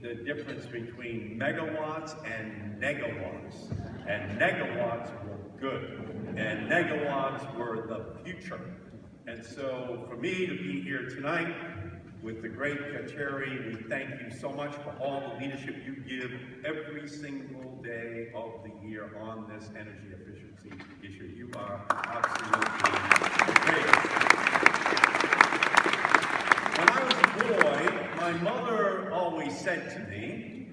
the difference between megawatts and negawatts. And negawatts were good, and negawatts were the future. And so for me to be here tonight with the great Kateri, we thank you so much for all the leadership you give every single day of the year on this energy efficiency issue. You are absolutely great. When I was a boy, my mother always said to me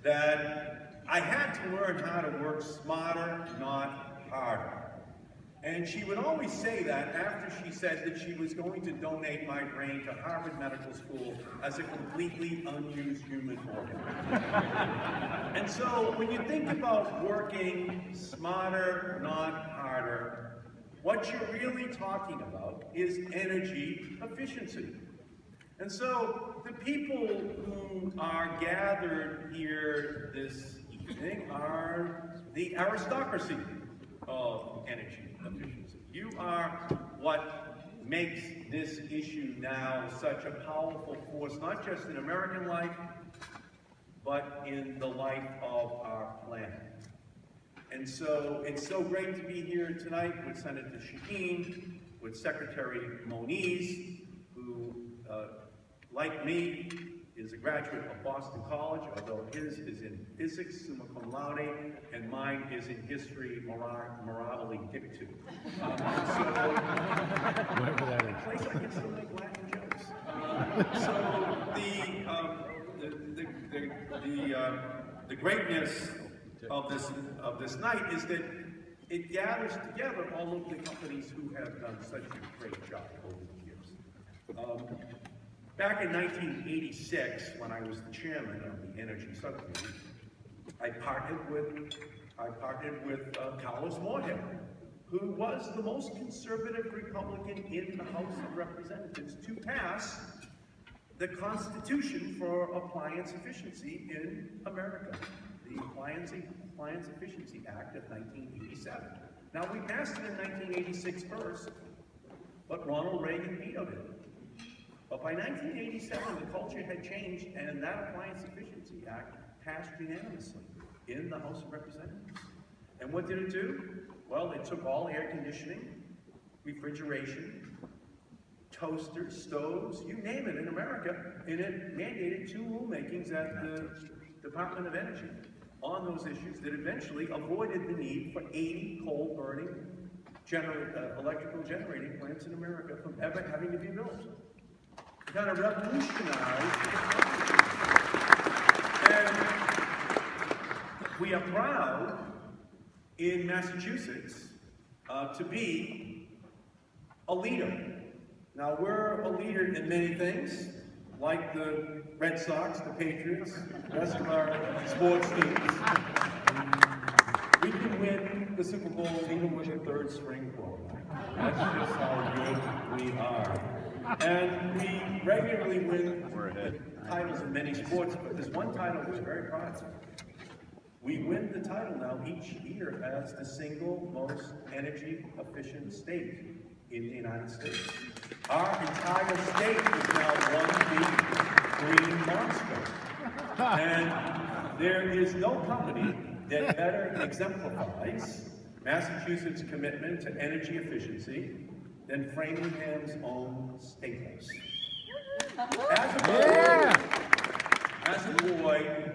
that I had to learn how to work smarter, not harder. And she would always say that after she said that she was going to donate my brain to Harvard Medical School as a completely unused human organ. And so when you think about working smarter, not harder, what you're really talking about is energy efficiency. And so the people who are gathered here this evening are the aristocracy of energy efficiency. You are what makes this issue now such a powerful force, not just in American life, but in the life of our planet. And so it's so great to be here tonight with Senator Shaheen, with Secretary Moniz, who, like me, is a graduate of Boston College, although his is in physics, summa cum laude, and mine is in history, mirabile dictu. Whatever that is. Place I can still make Latin jokes. The greatness of this night is that it gathers together all of the companies who have done such a great job over the years. Back in 1986, when I was the chairman of the Energy Subcommittee, I partnered with Carlos Moorhead, who was the most conservative Republican in the House of Representatives to pass the Constitution for Appliance Efficiency in America, the Appliance Efficiency Act of 1987. Now, we passed it in 1986 first, but Ronald Reagan vetoed it. But by 1987, the culture had changed, and that Appliance Efficiency Act passed unanimously in the House of Representatives. And what did it do? Well, it took all air conditioning, refrigeration, toasters, stoves, you name it in America, and it mandated 2 rulemakings at the Department of Energy on those issues that eventually avoided the need for 80 coal-burning electrical generating plants in America from ever having to be built. Kind of revolutionized the country. And we are proud in Massachusetts to be a leader. Now, we're a leader in many things, like the Red Sox, the Patriots, the rest of our sports teams. We can win the Super Bowl even with a 3rd string quarterback. That's just how good we are. And we regularly win titles in many sports, but there's one title we're very proud of. We win the title now each year as the single most energy efficient state in the United States. Our entire state is now one big green monster. And there is no company that better exemplifies Massachusetts' commitment to energy efficiency than Framingham's own Staples. As a boy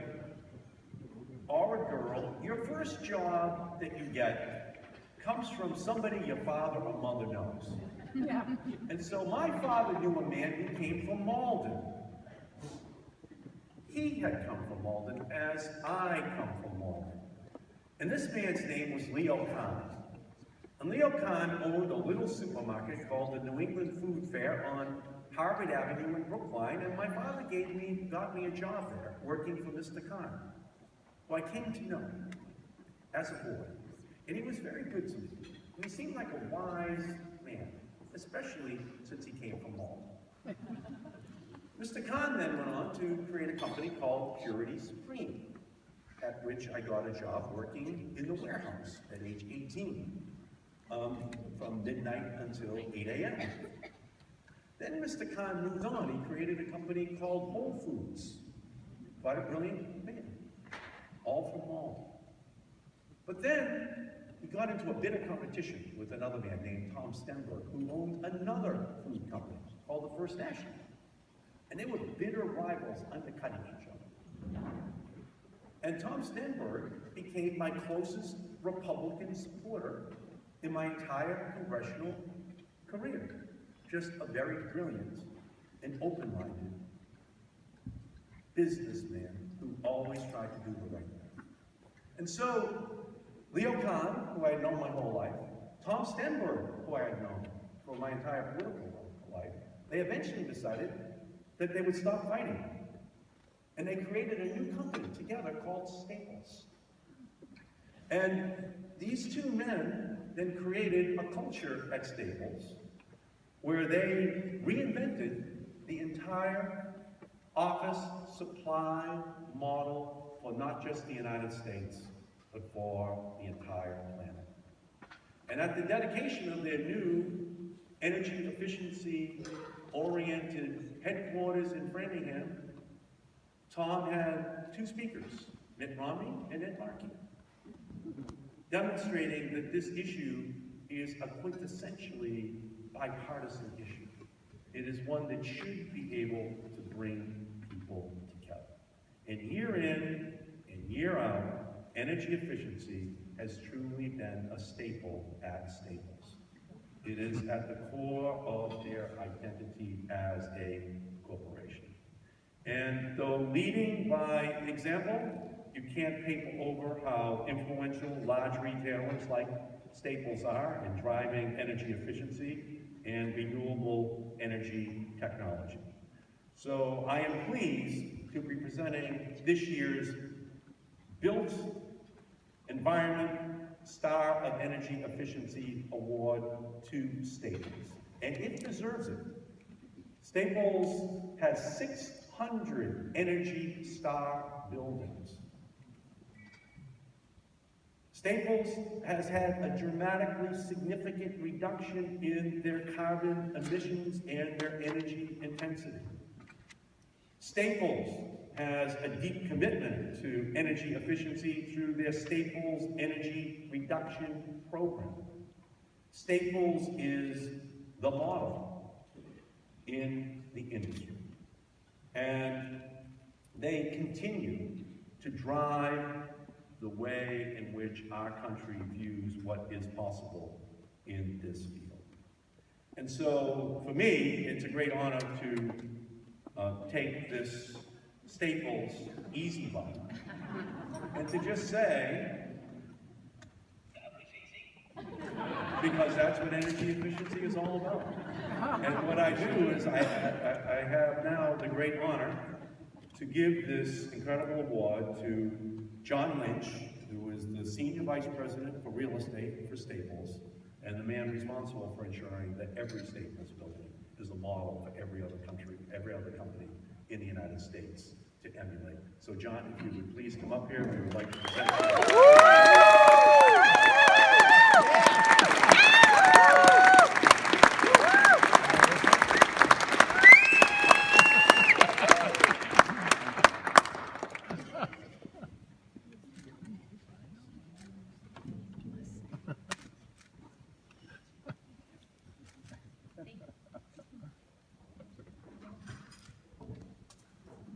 or a girl, your first job that you get comes from somebody your father or mother knows. Yeah. And so my father knew a man who came from Malden. He had come from Malden as I come from Malden. And this man's name was Leo Kahn. And Leo Kahn owned a little supermarket called the New England Food Fair on Harvard Avenue in Brookline, and my father got me a job there, working for Mr. Kahn, who I came to know as a boy. And he was very good to me. And he seemed like a wise man, especially since he came from Malden. Mr. Kahn then went on to create a company called Purity Supreme, at which I got a job working in the warehouse at age 18. From midnight until 8 a.m. Then Mr. Kahn moved on. He created a company called Whole Foods. quite a brilliant man, all from Malta. But then he got into a bitter competition with another man named Tom Stenberg, who owned another food company called the First National. And they were bitter rivals undercutting each other. And Tom Stenberg became my closest Republican supporter in my entire congressional career. Just a very brilliant and open-minded businessman who always tried to do the right thing. And so, Leo Kahn, who I had known my whole life, Tom Stenberg, who I had known for my entire political life, they eventually decided that they would stop fighting. And they created a new company together called Staples. And these two men then created a culture at Staples where they reinvented the entire office supply model for not just the United States, but for the entire planet. And at the dedication of their new energy efficiency-oriented headquarters in Framingham, Tom had two speakers, Mitt Romney and Ed Markey, demonstrating that this issue is a quintessentially bipartisan issue. It is one that should be able to bring people together. And year in and year out, energy efficiency has truly been a staple at Staples. It is at the core of their identity as a corporation. And though leading by example, you can't paper over how influential large retailers like Staples are in driving energy efficiency and renewable energy technology. So I am pleased to be presenting this year's Built Environment Star of Energy Efficiency Award to Staples, and it deserves it. Staples has 600 Energy Star buildings. Staples has had a dramatically significant reduction in their carbon emissions and their energy intensity. Staples has a deep commitment to energy efficiency through their Staples Energy Reduction Program. Staples is the model in the industry. And they continue to drive the way in which our country views what is possible in this field. And so, for me, it's a great honor to take this Staples easy button and to just say, because that's what energy efficiency is all about. And what I do is I have now the great honor to give this incredible award to John Lynch, who is the Senior Vice President for Real Estate for Staples, and the man responsible for ensuring that every Staples building is a model for every other country, every other company in the United States to emulate. So John, if you would please come up here, we would like to present you.